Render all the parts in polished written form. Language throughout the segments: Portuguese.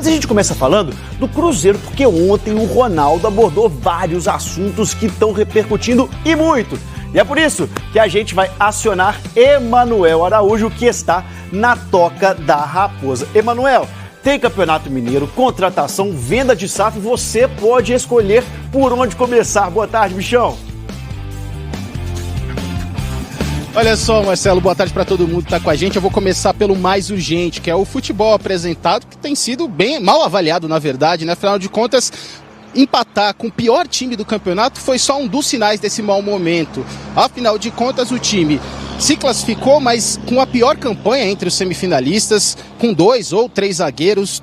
Mas a gente começa falando do Cruzeiro, porque ontem o Ronaldo abordou vários assuntos que estão repercutindo e muito. E é por isso que a gente vai acionar Emanuel Araújo, que está na Toca da Raposa. Emanuel, tem Campeonato Mineiro, contratação, venda de SAF, você pode escolher por onde começar. Boa tarde, bichão. Olha só, Marcelo, boa tarde para todo mundo que está com a gente. Eu vou começar pelo mais urgente, que é o futebol apresentado, que tem sido bem mal avaliado, na verdade, né? Afinal de contas, empatar com o pior time do campeonato foi só um dos sinais desse mau momento. Afinal de contas, o time se classificou, mas com a pior campanha entre os semifinalistas, com 2 ou 3 zagueiros,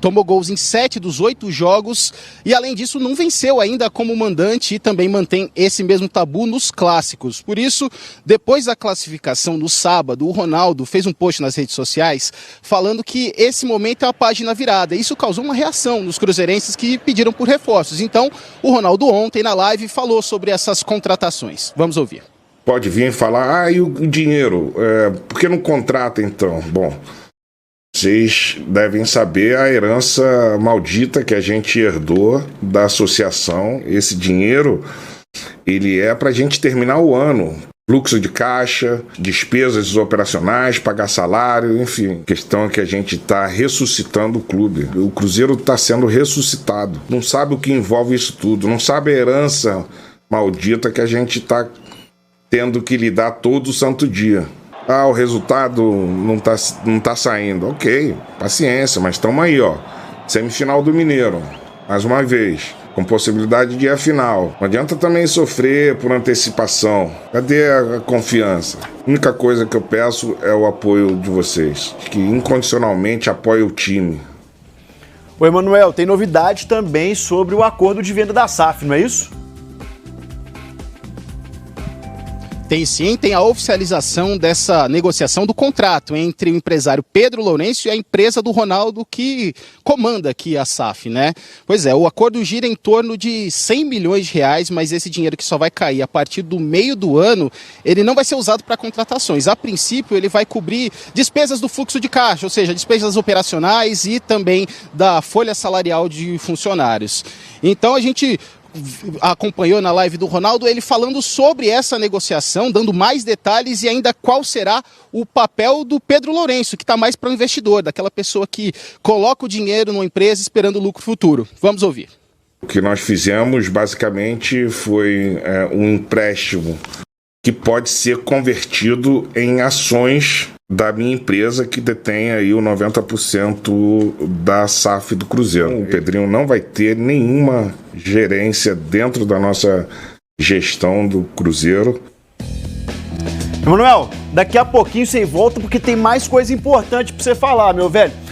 tomou gols em 7 dos 8 jogos e, além disso, não venceu ainda como mandante e também mantém esse mesmo tabu nos clássicos. Por isso, depois da classificação no sábado, o Ronaldo fez um post nas redes sociais falando que esse momento é a página virada. Isso causou uma reação nos cruzeirenses que pediram por reforços. Então, o Ronaldo ontem na live falou sobre essas contratações. Vamos ouvir. Pode vir falar, e o dinheiro? Por que não contrata então? Bom, vocês devem saber a herança maldita que a gente herdou da associação. Esse dinheiro, ele é para a gente terminar o ano. Fluxo de caixa, despesas operacionais, pagar salário, enfim. A questão é que a gente está ressuscitando o clube. O Cruzeiro está sendo ressuscitado. Não sabe o que envolve isso tudo. Não sabe a herança maldita que a gente está tendo que lidar todo santo dia. O resultado não tá saindo. Ok, paciência, mas estamos aí, ó. Semifinal do Mineiro, mais uma vez, com possibilidade de ir à final. Não adianta também sofrer por antecipação. Cadê a confiança? A única coisa que eu peço é o apoio de vocês, que incondicionalmente apoiem o time. Ô, Emanuel, tem novidade também sobre o acordo de venda da SAF, não é isso? Tem sim, tem a oficialização dessa negociação do contrato entre o empresário Pedro Lourenço e a empresa do Ronaldo que comanda aqui a SAF, né? Pois é, o acordo gira em torno de 100 milhões de reais, mas esse dinheiro que só vai cair a partir do meio do ano, ele não vai ser usado para contratações. A princípio, ele vai cobrir despesas do fluxo de caixa, ou seja, despesas operacionais e também da folha salarial de funcionários. Então a gente acompanhou na live do Ronaldo ele falando sobre essa negociação, dando mais detalhes e ainda qual será o papel do Pedro Lourenço, que está mais para o investidor, daquela pessoa que coloca o dinheiro numa empresa esperando lucro futuro. Vamos ouvir. O que nós fizemos basicamente foi um empréstimo que pode ser convertido em ações da minha empresa, que detém aí o 90% da SAF do Cruzeiro. O Pedrinho não vai ter nenhuma gerência dentro da nossa gestão do Cruzeiro. Emanuel, daqui a pouquinho você volta porque tem mais coisa importante para você falar, meu velho.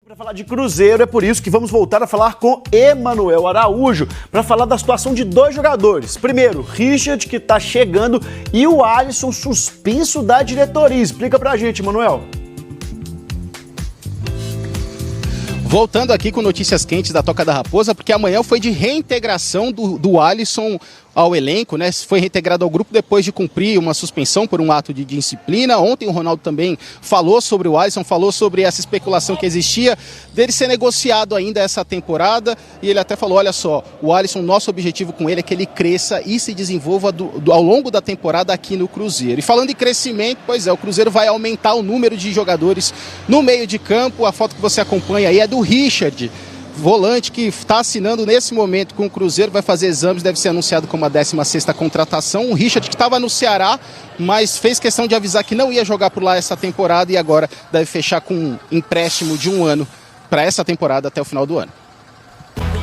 Para falar de Cruzeiro, é por isso que vamos voltar a falar com Emanuel Araújo para falar da situação de 2 jogadores. Primeiro, Richard, que está chegando, e o Alisson, suspenso da diretoria. Explica pra gente, Emanuel. Voltando aqui com notícias quentes da Toca da Raposa, porque amanhã foi de reintegração do Alisson ao elenco, né? Foi reintegrado ao grupo depois de cumprir uma suspensão por um ato de disciplina. Ontem o Ronaldo também falou sobre o Alisson, falou sobre essa especulação que existia dele ser negociado ainda essa temporada, e ele até falou, olha só, o Alisson, nosso objetivo com ele é que ele cresça e se desenvolva ao longo da temporada aqui no Cruzeiro. E falando em crescimento, pois é, o Cruzeiro vai aumentar o número de jogadores no meio de campo. A foto que você acompanha aí é do Richard, volante que está assinando nesse momento com o Cruzeiro, vai fazer exames, deve ser anunciado como a 16ª contratação. O Richard, que estava no Ceará, mas fez questão de avisar que não ia jogar por lá essa temporada e agora deve fechar com um empréstimo de 1 ano para essa temporada até o final do ano.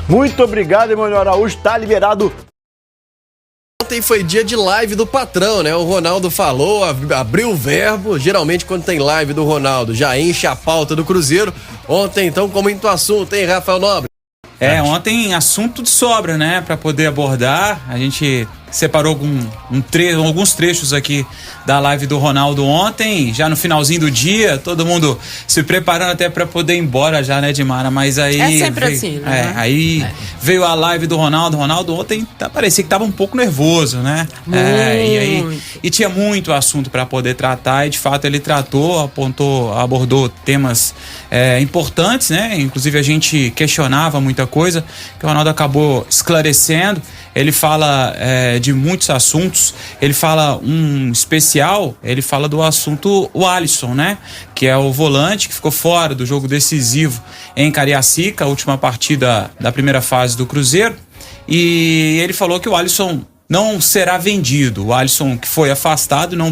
Muito obrigado, Emanuel Araújo, está liberado. Ontem foi dia de live do patrão, né? O Ronaldo falou, abriu o verbo. Geralmente quando tem live do Ronaldo já enche a pauta do Cruzeiro. Ontem então com muito assunto, hein, Rafael Nobre? Ontem assunto de sobra, né? Pra poder abordar. A gente separou alguns trechos aqui da live do Ronaldo ontem, já no finalzinho do dia, todo mundo se preparando até para poder ir embora já, né, Dimara? Mas aí é sempre assim, né? Veio a live do Ronaldo. Ronaldo ontem parecia que estava um pouco nervoso, né? E tinha muito assunto para poder tratar, e de fato ele tratou, abordou temas importantes, né? Inclusive a gente questionava muita coisa que o Ronaldo acabou esclarecendo. Ele fala de muitos assuntos, ele fala um especial, ele fala do assunto o Alisson, né? Que é o volante que ficou fora do jogo decisivo em Cariacica, a última partida da primeira fase do Cruzeiro. E ele falou que o Alisson não será vendido. O Alisson que foi afastado não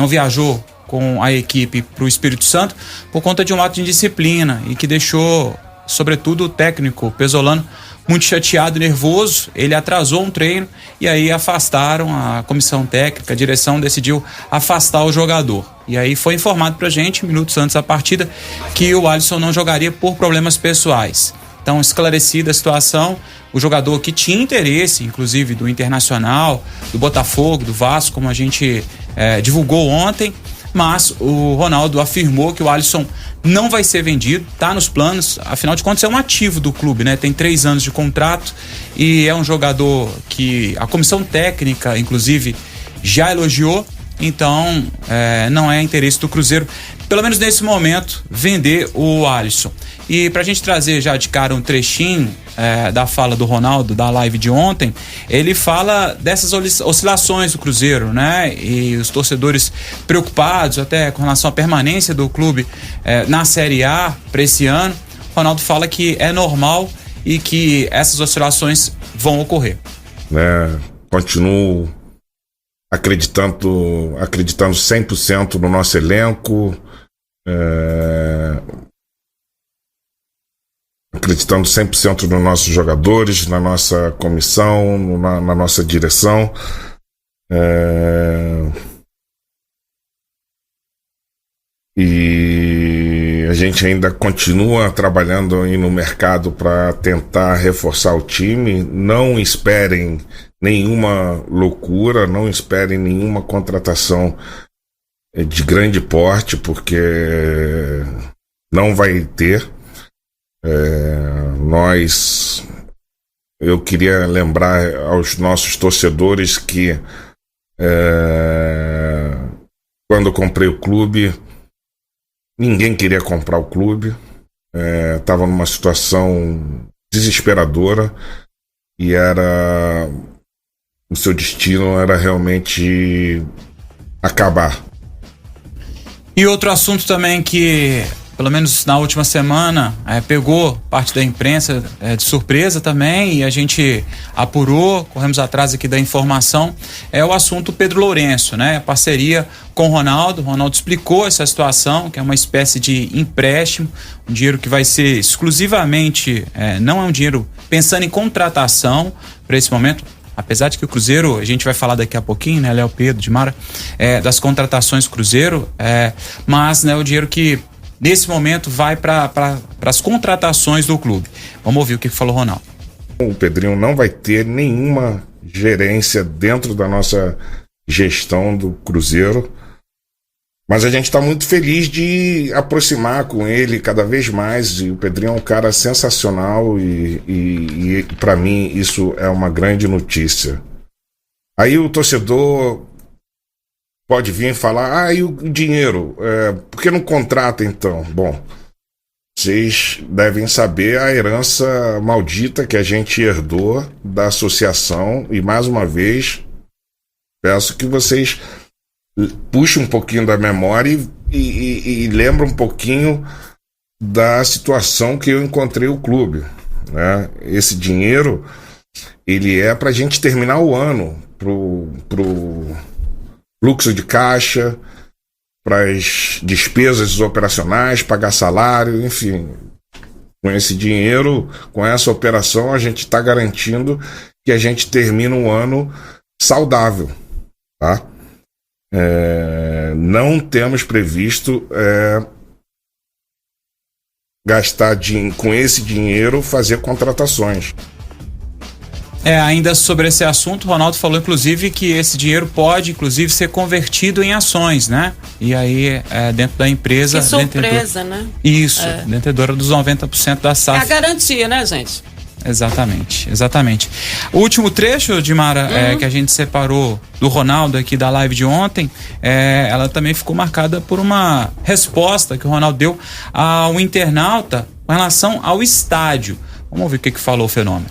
viajou com a equipe para o Espírito Santo por conta de um ato de indisciplina e que deixou, sobretudo, o técnico Pesolano muito chateado e nervoso. Ele atrasou um treino e aí afastaram a comissão técnica, a direção decidiu afastar o jogador. E aí foi informado pra gente, minutos antes da partida, que o Alisson não jogaria por problemas pessoais. Então, esclarecida a situação, o jogador que tinha interesse, inclusive do Internacional, do Botafogo, do Vasco, como a gente divulgou ontem, mas o Ronaldo afirmou que o Alisson não vai ser vendido, tá nos planos, afinal de contas é um ativo do clube, né? Tem 3 anos de contrato e é um jogador que a comissão técnica, inclusive, já elogiou, então não é interesse do Cruzeiro, pelo menos nesse momento, vender o Alisson. E pra gente trazer já de cara um trechinho da fala do Ronaldo, da live de ontem, ele fala dessas oscilações do Cruzeiro, né? E os torcedores preocupados até com relação à permanência do clube na Série A para esse ano. O Ronaldo fala que é normal e que essas oscilações vão ocorrer. Continuo acreditando 100% no nosso elenco, acreditando 100% nos nossos jogadores, na nossa comissão, na nossa direção. E a gente ainda continua trabalhando aí no mercado para tentar reforçar o time. Não esperem nenhuma loucura, não esperem nenhuma contratação de grande porte, porque não vai ter. Eu queria lembrar aos nossos torcedores que quando eu comprei o clube, ninguém queria comprar o clube, estava numa situação desesperadora e o seu destino era realmente acabar. E outro assunto também que, pelo menos na última semana, pegou parte da imprensa de surpresa também, e a gente apurou, corremos atrás aqui da informação, é o assunto Pedro Lourenço, né? A parceria com o Ronaldo. O Ronaldo explicou essa situação, que é uma espécie de empréstimo, um dinheiro que vai ser exclusivamente, não é um dinheiro pensando em contratação para esse momento. Apesar de que o Cruzeiro, a gente vai falar daqui a pouquinho, né, Léo, Pedro, Dimara, das contratações do Cruzeiro, mas, né, o dinheiro que nesse momento vai para as contratações do clube. Vamos ouvir o que falou o Ronaldo. O Pedrinho não vai ter nenhuma gerência dentro da nossa gestão do Cruzeiro, mas a gente está muito feliz de aproximar com ele cada vez mais. E o Pedrinho é um cara sensacional e para mim isso é uma grande notícia. Aí o torcedor pode vir e falar, e o dinheiro? Por que não contrata então? Bom, vocês devem saber a herança maldita que a gente herdou da associação, e mais uma vez peço que vocês puxem um pouquinho da memória e lembrem um pouquinho da situação que eu encontrei o clube, né? Esse dinheiro, ele é para a gente terminar o ano, pro fluxo de caixa, para as despesas operacionais, pagar salário, enfim. Com esse dinheiro, com essa operação, a gente está garantindo que a gente termina um ano saudável, tá? Não temos previsto gastar com esse dinheiro, fazer contratações. Ainda sobre esse assunto, o Ronaldo falou, inclusive, que esse dinheiro pode, inclusive, ser convertido em ações, né? E aí, dentro da empresa... Que surpresa, né? Isso, detentadora dos 90% da SAF. É a garantia, né, gente? Exatamente. O último trecho, Dimara, que a gente separou do Ronaldo aqui da live de ontem, ela também ficou marcada por uma resposta que o Ronaldo deu ao internauta com relação ao estádio. Vamos ouvir o que falou o Fenômeno.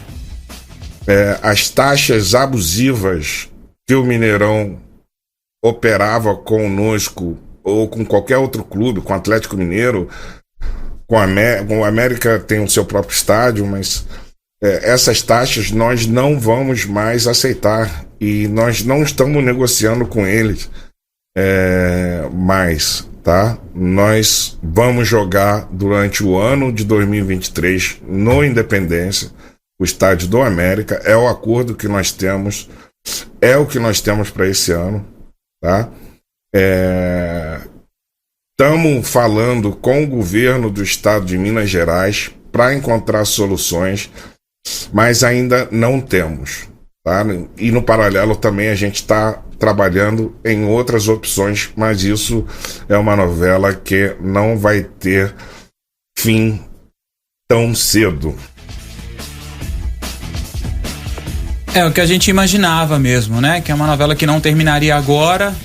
As taxas abusivas que o Mineirão operava conosco ou com qualquer outro clube, com o Atlético Mineiro, com o América tem o seu próprio estádio, mas essas taxas nós não vamos mais aceitar e nós não estamos negociando com eles mais, tá? Nós vamos jogar durante o ano de 2023 no Independência. O estádio do América é o acordo que nós temos, é o que nós temos para esse ano, tá? Estamos falando com o governo do estado de Minas Gerais para encontrar soluções, mas ainda não temos, tá? E no paralelo também a gente está trabalhando em outras opções, mas isso é uma novela que não vai ter fim tão cedo. É o que a gente imaginava mesmo, né? Que é uma novela que não terminaria agora.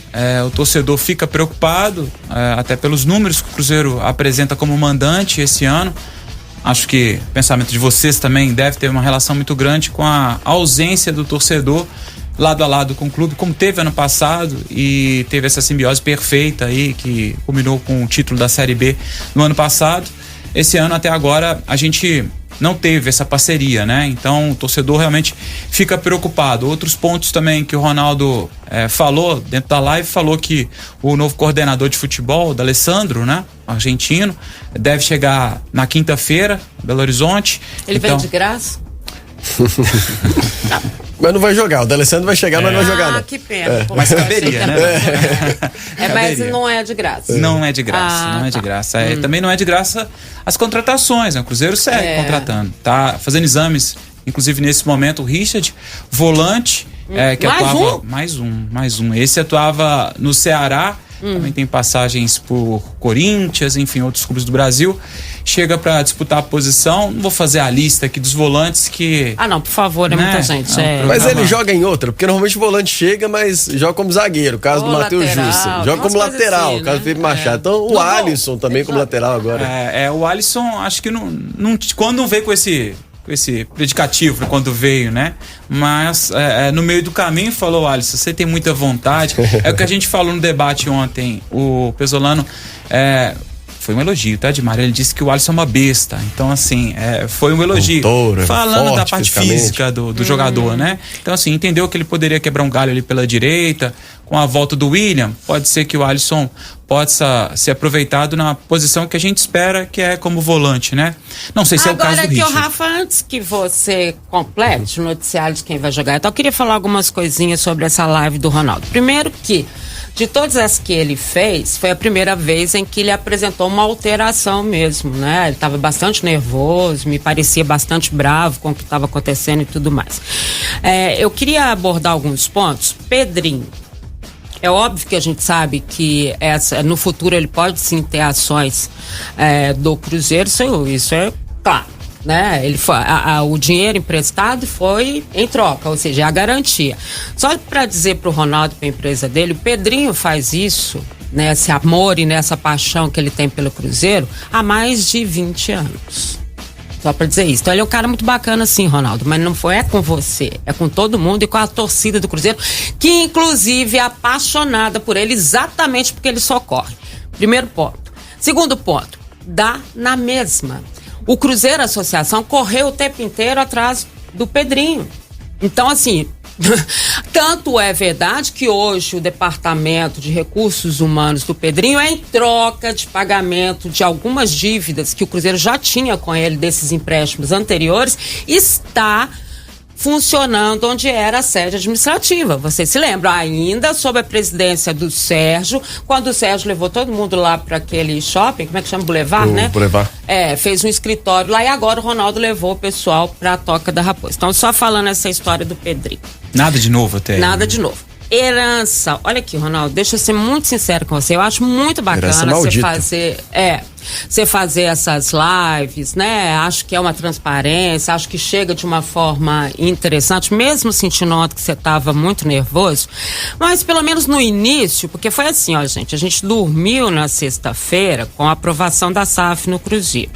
O torcedor fica preocupado, até pelos números que o Cruzeiro apresenta como mandante esse ano. Acho que o pensamento de vocês também deve ter uma relação muito grande com a ausência do torcedor lado a lado com o clube, como teve ano passado, e teve essa simbiose perfeita aí, que culminou com o título da Série B no ano passado. Esse ano, até agora, a gente não teve essa parceria, né? Então o torcedor realmente fica preocupado. Outros pontos também que o Ronaldo falou dentro da live, falou que o novo coordenador de futebol, o D'Alessandro, né? Argentino, deve chegar na quinta-feira, Belo Horizonte. Ele vem de graça? Mas não vai jogar, o D'Alessandro vai chegar, mas não vai jogar, não. Que pena. Mas caberia, né? Mas não é de graça. Não é de graça, não é de graça. Também não é de graça as contratações, né? O Cruzeiro segue contratando, tá fazendo exames, inclusive nesse momento o Richard, volante, que atuava... Mais um. Esse atuava no Ceará, também tem passagens por Corinthians, enfim, outros clubes do Brasil. Chega pra disputar a posição. Não vou fazer a lista aqui dos volantes que... não, por favor, é muita gente. Mas ele joga em outra, porque normalmente o volante chega, mas joga como zagueiro, o caso do Matheus Jussa. Joga como lateral, assim, o caso do Felipe Machado. Então o Alisson também como lateral agora. O Alisson, acho que não quando não veio com esse predicativo, quando veio, né? Mas no meio do caminho falou: Alisson, você tem muita vontade. É o que a gente falou no debate ontem. O Pesolano foi um elogio, tá, Dimara? Ele disse que o Alisson é uma besta. Então, assim, foi um elogio. Falando forte, da parte física do jogador, né? Então, assim, entendeu que ele poderia quebrar um galho ali pela direita. Com a volta do William, pode ser que o Alisson possa ser aproveitado na posição que a gente espera, que é como volante, né? Não sei se é o caso do Richard. Agora, Rafa, antes que você complete o noticiário de quem vai jogar, então eu queria falar algumas coisinhas sobre essa live do Ronaldo. Primeiro que, de todas as que ele fez, foi a primeira vez em que ele apresentou uma alteração mesmo, né? Ele estava bastante nervoso, me parecia bastante bravo com o que estava acontecendo e tudo mais. Eu queria abordar alguns pontos. Pedrinho. É óbvio que a gente sabe que no futuro ele pode sim ter ações do Cruzeiro, isso é claro, né? Ele foi, o dinheiro emprestado foi em troca, ou seja, é a garantia. Só para dizer para o Ronaldo, para a empresa dele, o Pedrinho faz isso, né, esse amor e nessa paixão que ele tem pelo Cruzeiro há mais de 20 anos. Só pra dizer isso. Então ele é um cara muito bacana sim, Ronaldo, mas não é com você, é com todo mundo e com a torcida do Cruzeiro, que inclusive é apaixonada por ele exatamente porque ele socorre. Primeiro ponto. Segundo ponto, dá na mesma. O Cruzeiro Associação correu o tempo inteiro atrás do Pedrinho. Então, assim, tanto é verdade que hoje o Departamento de Recursos Humanos do Pedrinho é em troca de pagamento de algumas dívidas que o Cruzeiro já tinha com ele desses empréstimos anteriores, está funcionando onde era a sede administrativa. Você se lembra, ainda sob a presidência do Sérgio, quando o Sérgio levou todo mundo lá para aquele shopping, como é que chama? Boulevard, né? Boulevard. Fez um escritório lá e agora o Ronaldo levou o pessoal para a Toca da Raposa. Então, só falando essa história do Pedrinho. Nada de novo até. Nada de novo. Herança. Olha aqui, Ronaldo, deixa eu ser muito sincero com você. Eu acho muito bacana você fazer essas lives, né? Acho que é uma transparência, acho que chega de uma forma interessante, mesmo sentindo ontem que você estava muito nervoso. Mas pelo menos no início, porque foi assim, ó, gente, a gente dormiu na sexta-feira com a aprovação da SAF no Cruzeiro.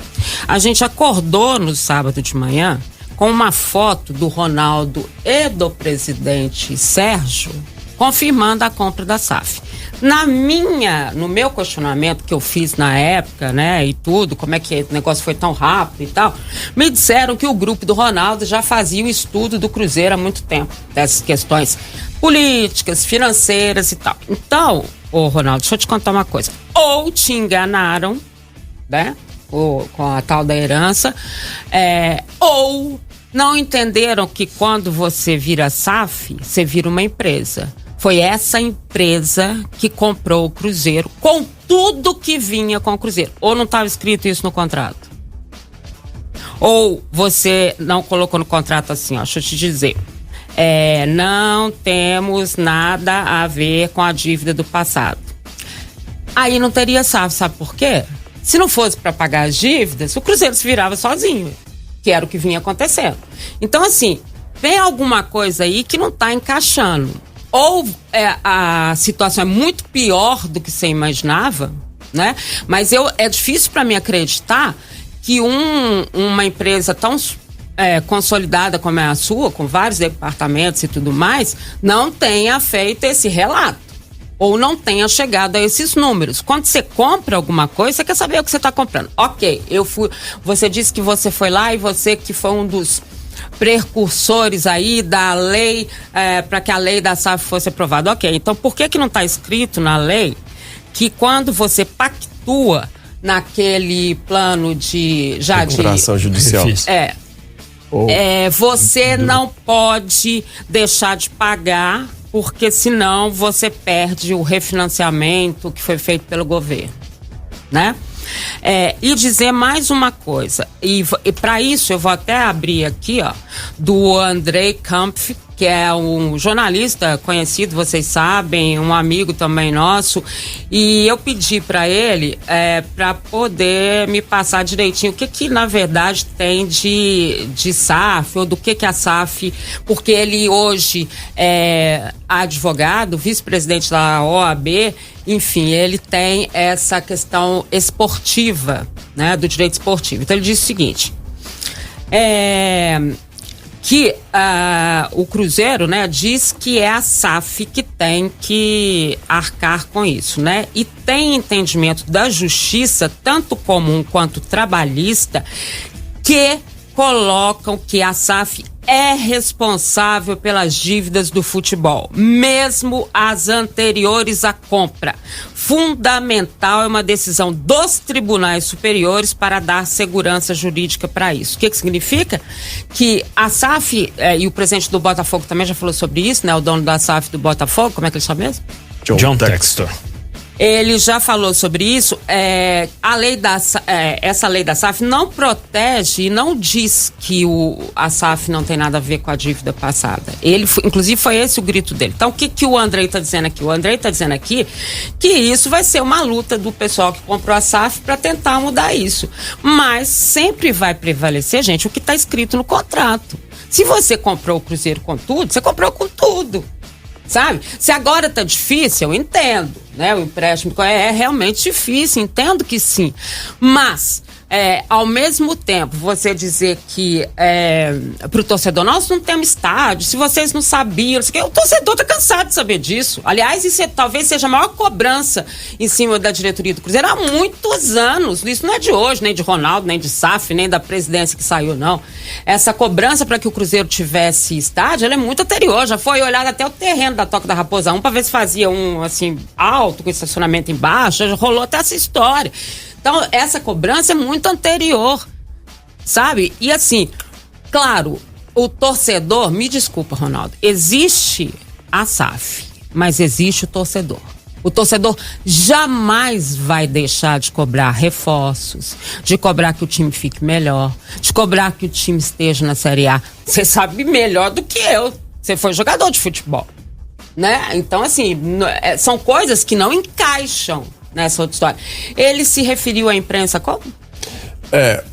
A gente acordou no sábado de manhã com uma foto do Ronaldo e do presidente Sérgio confirmando a compra da SAF. No meu questionamento que eu fiz na época, né, e tudo, como é que o negócio foi tão rápido e tal, me disseram que o grupo do Ronaldo já fazia o estudo do Cruzeiro há muito tempo, dessas questões políticas, financeiras e tal. Então, Ronaldo, deixa eu te contar uma coisa. Ou te enganaram, né, com a tal da herança, ou não entenderam que quando você vira SAF, você vira uma empresa. Foi essa empresa que comprou o Cruzeiro com tudo que vinha com o Cruzeiro. Ou não estava escrito isso no contrato? Ou você não colocou no contrato assim, ó, deixa eu te dizer. Não temos nada a ver com a dívida do passado. Aí não teria SAF, sabe por quê? Se não fosse para pagar as dívidas, o Cruzeiro se virava sozinho, que era o que vinha acontecendo. Então, assim, tem alguma coisa aí que não está encaixando. Ou a situação é muito pior do que você imaginava, né? Mas é difícil para mim acreditar que uma empresa tão consolidada como é a sua, com vários departamentos e tudo mais, não tenha feito esse relato. Ou não tenha chegado a esses números. Quando você compra alguma coisa, você quer saber o que você está comprando. Ok, você disse que você foi lá e você que foi um dos precursores aí da lei, para que a lei da SAF fosse aprovada. Ok, então por que não está escrito na lei que quando você pactua naquele plano de recuperação judicial, você não pode deixar de pagar, porque senão você perde o refinanciamento que foi feito pelo governo, né? E dizer mais uma coisa, e para isso eu vou até abrir aqui, ó, do Andrei Kampf, que é um jornalista conhecido, vocês sabem, um amigo também nosso, e eu pedi para ele para poder me passar direitinho o que na verdade tem de SAF, ou do que a SAF, porque ele hoje é advogado, vice-presidente da OAB, enfim, ele tem essa questão esportiva, né, do direito esportivo. Então ele diz o seguinte, que o Cruzeiro, né, diz que é a SAF que tem que arcar com isso, né? E tem entendimento da justiça, tanto comum quanto trabalhista, que colocam que a SAF é responsável pelas dívidas do futebol, mesmo as anteriores à compra. Fundamental é uma decisão dos tribunais superiores para dar segurança jurídica para isso. O que significa? Que a SAF, e o presidente do Botafogo também já falou sobre isso, né? O dono da SAF do Botafogo, como é que ele chama mesmo? John Textor. Ele já falou sobre isso. Essa lei da SAF não protege e não diz que a SAF não tem nada a ver com a dívida passada. Inclusive, foi esse o grito dele. Então, o que o Andrei está dizendo aqui? O Andrei está dizendo aqui que isso vai ser uma luta do pessoal que comprou a SAF para tentar mudar isso. Mas sempre vai prevalecer, gente, o que está escrito no contrato. Se você comprou o Cruzeiro com tudo, você comprou com tudo. Sabe? Se agora tá difícil, eu entendo, né? O empréstimo é realmente difícil, entendo que sim. Mas, ao mesmo tempo, você dizer que pro torcedor, nós não temos estádio, se vocês não sabiam, o torcedor tá cansado de saber disso. Aliás, isso talvez seja a maior cobrança em cima da diretoria do Cruzeiro há muitos anos. Isso não é de hoje, nem de Ronaldo, nem de SAF, nem da presidência que saiu, não. Essa cobrança para que o Cruzeiro tivesse estádio, ela é muito anterior. Já foi olhado até o terreno da Toca da Raposa 1 para ver se fazia um, assim, alto, com estacionamento embaixo. Já rolou até essa história. Então, essa cobrança é muito anterior, sabe? E assim, claro, o torcedor, me desculpa, Ronaldo, existe a SAF, mas existe o torcedor. O torcedor jamais vai deixar de cobrar reforços, de cobrar que o time fique melhor, de cobrar que o time esteja na Série A. Você sabe melhor do que eu. Você foi jogador de futebol, né? Então, assim, são coisas que não encaixam nessa outra história. Ele se referiu à imprensa como?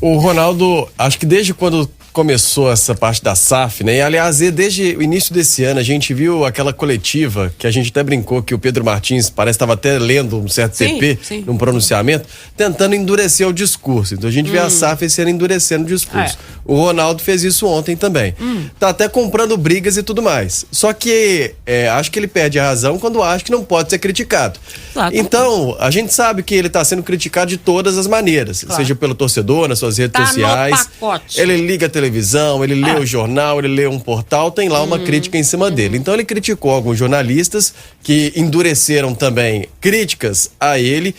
O Ronaldo, acho que desde quando começou essa parte da SAF, né? E aliás, desde o início desse ano a gente viu aquela coletiva que a gente até brincou que o Pedro Martins parece que estava até lendo um certo TP, num pronunciamento, tentando endurecer o discurso. Então a gente vê a SAF esse ano endurecendo o discurso. O Ronaldo fez isso ontem também. Tá até comprando brigas e tudo mais. Só que acho que ele perde a razão quando acha que não pode ser criticado. Claro. Então, a gente sabe que ele tá sendo criticado de todas as maneiras, seja pelo torcedor, nas suas redes sociais. Ele liga a televisão, ele lê o jornal, ele lê um portal, tem lá uma crítica em cima dele. Então ele criticou alguns jornalistas que endureceram também críticas a ele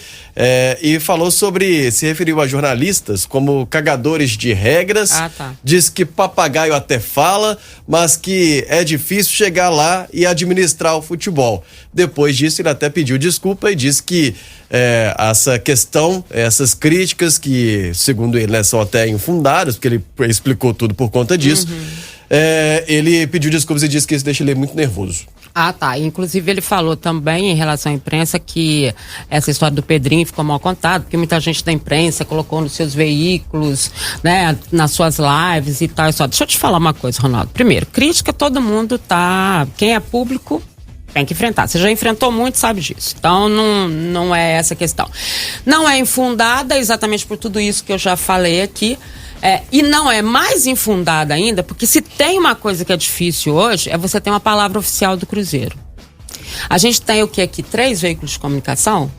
e falou se referiu a jornalistas como cagadores de regras, diz que papagaio até fala, mas que é difícil chegar lá e administrar o futebol. Depois disso ele até pediu desculpa e disse que essa questão, essas críticas que, segundo ele, né, são até infundadas, porque ele explicou tudo por conta disso, ele pediu desculpas e disse que isso deixa ele muito nervoso. Inclusive ele falou também em relação à imprensa que essa história do Pedrinho ficou mal contada, porque muita gente da imprensa colocou nos seus veículos, né, nas suas lives e tal. Deixa eu te falar uma coisa, Ronaldo. Primeiro, crítica todo mundo quem é público tem que enfrentar. Você já enfrentou muito, sabe disso. Então, não é essa a questão. Não é infundada exatamente por tudo isso que eu já falei aqui. E não é mais infundada ainda, porque se tem uma coisa que é difícil hoje, é você ter uma palavra oficial do Cruzeiro. A gente tem o que aqui? 3 veículos de comunicação?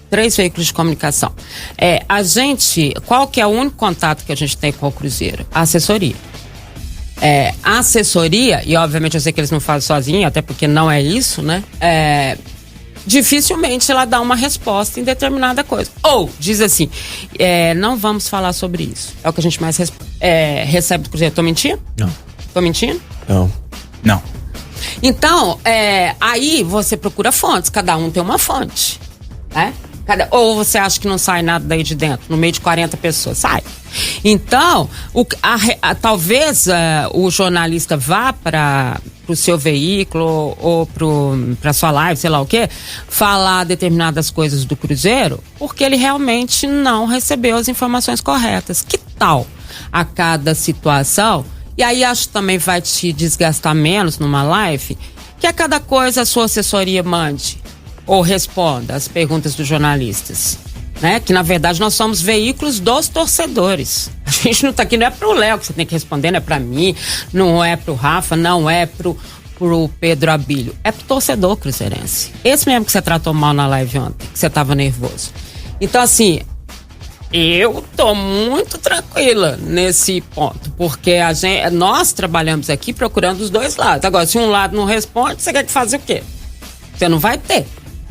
3 veículos de comunicação. Qual que é o único contato que a gente tem com o Cruzeiro? A assessoria. A assessoria, e obviamente eu sei que eles não fazem sozinhos, até porque não é isso, né? Dificilmente ela dá uma resposta em determinada coisa. Ou diz assim, não vamos falar sobre isso. É o que a gente mais recebe do Cruzeiro. Tô mentindo? Não. Tô mentindo? Não. Então, aí você procura fontes, cada um tem uma fonte, né? Ou você acha que não sai nada daí de dentro, no meio de 40 pessoas? Sai. Então, talvez o jornalista vá para o seu veículo ou para sua live, sei lá o quê, falar determinadas coisas do Cruzeiro, porque ele realmente não recebeu as informações corretas. Que tal a cada situação? E aí acho que também vai te desgastar menos numa live, que a cada coisa a sua assessoria mande ou responda as perguntas dos jornalistas, né? Que na verdade nós somos veículos dos torcedores. A gente não tá aqui, não é pro Léo que você tem que responder, não é pra mim, não é pro Rafa, não é pro Pedro Abílio, é pro torcedor cruzeirense. Esse mesmo que você tratou mal na live ontem, que você tava nervoso. Então assim, eu tô muito tranquila nesse ponto, porque nós trabalhamos aqui procurando os dois lados. Agora, se um lado não responde, você quer que faça o quê? Você não vai ter.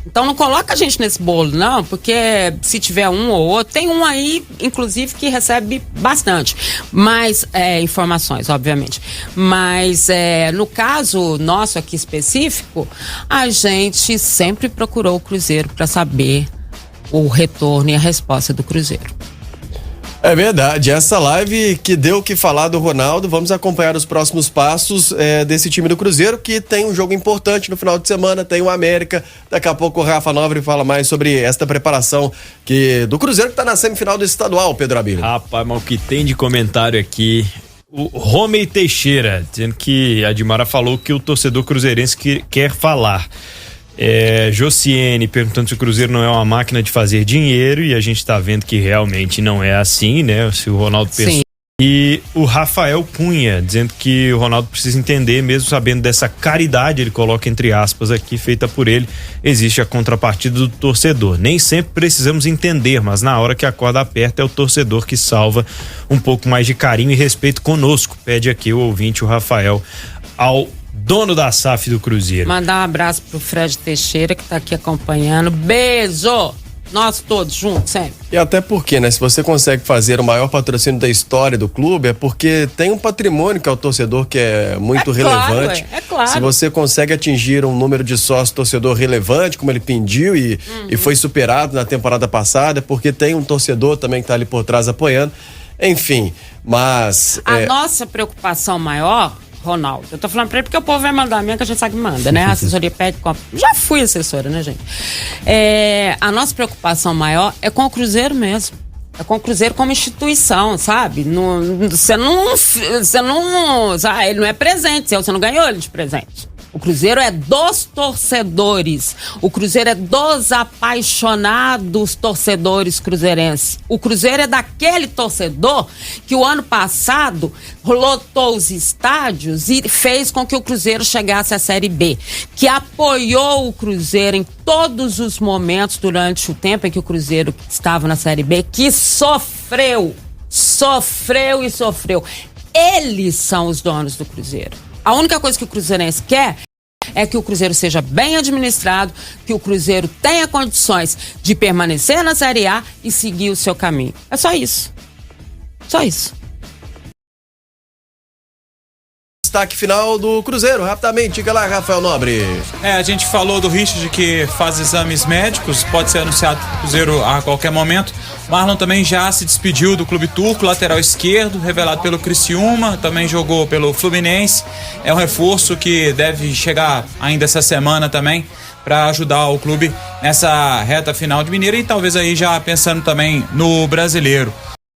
Então não coloca a gente nesse bolo, não, porque se tiver um ou outro, tem um aí, inclusive, que recebe bastante, mas informações, obviamente. Mas no caso nosso aqui específico, a gente sempre procurou o Cruzeiro para saber o retorno e a resposta do Cruzeiro. É verdade, essa live que deu o que falar do Ronaldo, vamos acompanhar os próximos passos desse time do Cruzeiro, que tem um jogo importante no final de semana, tem o América, daqui a pouco o Rafa Nobre fala mais sobre esta preparação do Cruzeiro que tá na semifinal do estadual, Pedro Abílio. Rapaz, mas o que tem de comentário aqui, o Romey Teixeira, dizendo que a Dimara falou que o torcedor cruzeirense quer falar. Josiene perguntando se o Cruzeiro não é uma máquina de fazer dinheiro, e a gente tá vendo que realmente não é assim, né? Se o Ronaldo pensou. E o Rafael Cunha dizendo que o Ronaldo precisa entender, mesmo sabendo dessa caridade, ele coloca entre aspas aqui, feita por ele, existe a contrapartida do torcedor. Nem sempre precisamos entender, mas na hora que a corda aperta é o torcedor que salva um pouco mais de carinho e respeito conosco, pede aqui o ouvinte, o Rafael, ao dono da SAF do Cruzeiro. Mandar um abraço pro Fred Teixeira, que tá aqui acompanhando. Beijo! Nós todos juntos, sempre. E até porque, né? Se você consegue fazer o maior patrocínio da história do clube, é porque tem um patrimônio que é o torcedor que é muito relevante. É claro. Se você consegue atingir um número de sócio torcedor relevante, como ele pediu e foi superado na temporada passada, é porque tem um torcedor também que está ali por trás apoiando. Enfim, mas... A nossa preocupação maior, Ronaldo, eu tô falando pra ele porque o povo vai mandar mesmo, que a gente sabe que manda, né? A assessoria pede... Já fui assessora, né, gente? A nossa preocupação maior é com o Cruzeiro mesmo. É com o Cruzeiro como instituição, sabe? Você não... ele não é presente, você não ganhou ele de presente. O Cruzeiro é dos torcedores. O Cruzeiro é dos apaixonados torcedores cruzeirenses. O Cruzeiro é daquele torcedor que o ano passado lotou os estádios e fez com que o Cruzeiro chegasse à Série B. Que apoiou o Cruzeiro em todos os momentos durante o tempo em que o Cruzeiro estava na Série B. Que sofreu. Eles são os donos do Cruzeiro. A única coisa que o cruzeirense quer é que o Cruzeiro seja bem administrado, que o Cruzeiro tenha condições de permanecer na Série A e seguir o seu caminho. É só isso. Só isso. Destaque final do Cruzeiro, rapidamente, diga lá, Rafael Nobre. A gente falou do Richard que faz exames médicos, pode ser anunciado pro Cruzeiro a qualquer momento. Marlon também já se despediu do clube turco, lateral esquerdo, revelado pelo Criciúma, também jogou pelo Fluminense. É um reforço que deve chegar ainda essa semana também para ajudar o clube nessa reta final de Mineiro e talvez aí já pensando também no Brasileiro.